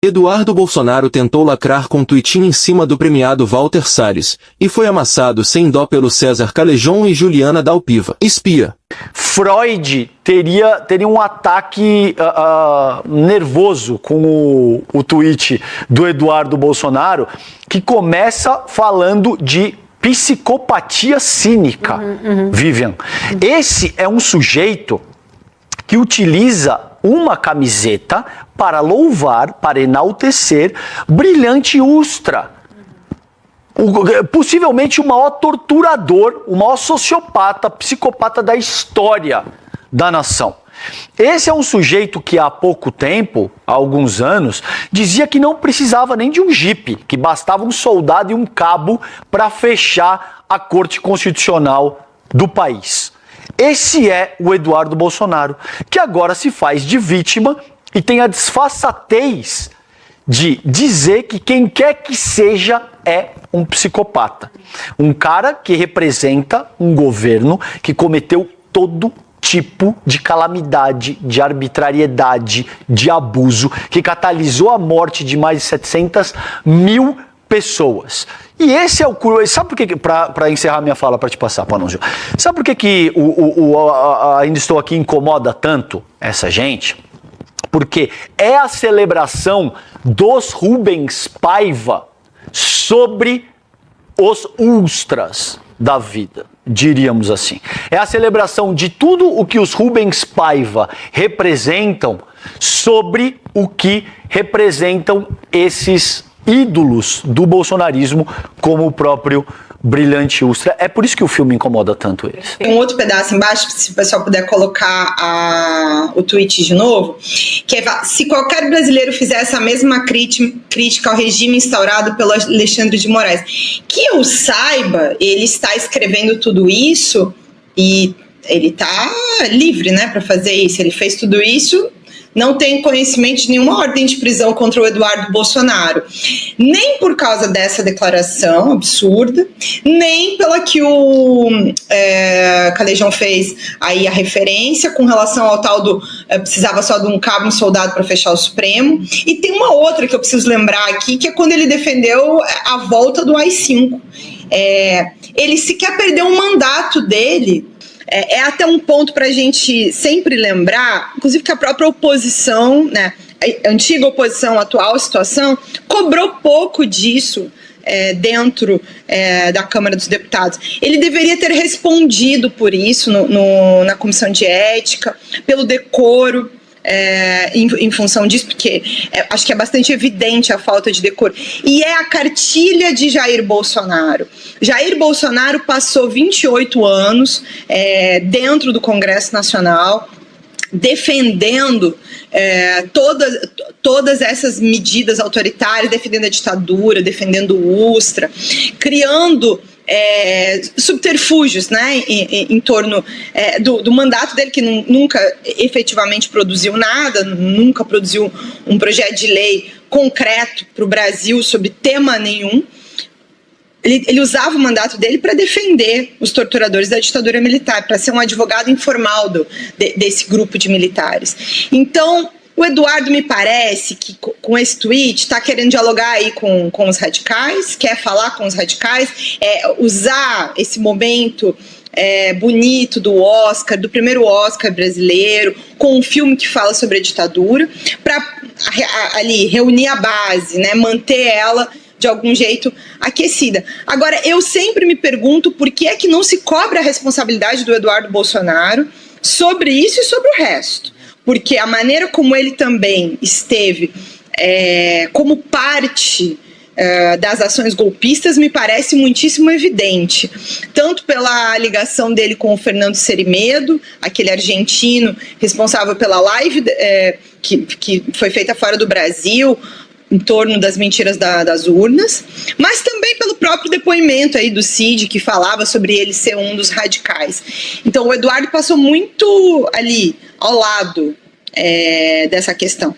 Eduardo Bolsonaro tentou lacrar com um tweetinho em cima do premiado Walter Salles, e foi amassado sem dó pelo César Calejon e Juliana Dalpiva. Espia. Freud teria um ataque nervoso com o tweet do Eduardo Bolsonaro, que começa falando de psicopatia cínica. Vivian, esse é um sujeito que utiliza uma camiseta para louvar, para enaltecer Brilhante Ustra. Possivelmente o maior torturador, o maior sociopata, psicopata da história da nação. Esse é um sujeito que há pouco tempo, há alguns anos, dizia que não precisava nem de um jipe, que bastava um soldado e um cabo para fechar a Corte Constitucional do país. Esse é o Eduardo Bolsonaro, que agora se faz de vítima e tem a desfaçatez de dizer que quem quer que seja é um psicopata. Um cara que representa um governo que cometeu todo tipo de calamidade, de arbitrariedade, de abuso, que catalisou a morte de mais de 700 mil pessoas. E esse é o curioso. Sabe por que, para encerrar minha fala, para te passar, Panunzio, sabe por que ainda estou aqui incomoda tanto essa gente? Porque é a celebração dos Rubens Paiva sobre os ultras da vida, diríamos assim. É a celebração de tudo o que os Rubens Paiva representam sobre o que representam esses ídolos do bolsonarismo, como o próprio Brilhante Ustra. É por isso que o filme incomoda tanto eles. Tem um outro pedaço embaixo, se o pessoal puder colocar o tweet de novo, que é: se qualquer brasileiro fizesse a mesma crítica ao regime instaurado pelo Alexandre de Moraes. Que eu saiba, ele está escrevendo tudo isso e ele está livre, né, para fazer isso. Ele fez tudo isso. Não tem conhecimento de nenhuma ordem de prisão contra o Eduardo Bolsonaro. Nem por causa dessa declaração absurda, nem pela que o Calejão fez aí a referência com relação ao tal do precisava só de um cabo, um soldado para fechar o Supremo. E tem uma outra que eu preciso lembrar aqui, que é quando ele defendeu a volta do AI-5. Ele sequer perdeu o mandato dele. É até um ponto para a gente sempre lembrar, inclusive que a própria oposição, né, a antiga oposição, a atual situação, cobrou pouco disso dentro da Câmara dos Deputados. Ele deveria ter respondido por isso na Comissão de Ética, pelo decoro, em função disso, porque acho que é bastante evidente a falta de decoro. E é a cartilha de Jair Bolsonaro. Jair Bolsonaro passou 28 anos dentro do Congresso Nacional, defendendo todas essas medidas autoritárias, defendendo a ditadura, defendendo o Ustra, criando subterfúgios, né, em torno do mandato dele, que nunca efetivamente produziu nada, nunca produziu um projeto de lei concreto para o Brasil sobre tema nenhum. Ele usava o mandato dele para defender os torturadores da ditadura militar, para ser um advogado informal desse grupo de militares. Então, o Eduardo, me parece que com esse tweet está querendo dialogar aí com os radicais, quer falar com os radicais, usar esse momento bonito do Oscar, do primeiro Oscar brasileiro, com um filme que fala sobre a ditadura, para ali reunir a base, né, manter ela de algum jeito aquecida. Agora, eu sempre me pergunto por que é que não se cobra a responsabilidade do Eduardo Bolsonaro sobre isso e sobre o resto. Porque a maneira como ele também esteve como parte das ações golpistas me parece muitíssimo evidente, tanto pela ligação dele com o Fernando Serimedo, aquele argentino responsável pela live que foi feita fora do Brasil, em torno das mentiras das urnas, mas também pelo próprio depoimento aí do Cid, que falava sobre ele ser um dos radicais. Então o Eduardo passou muito ali ao lado dessa questão.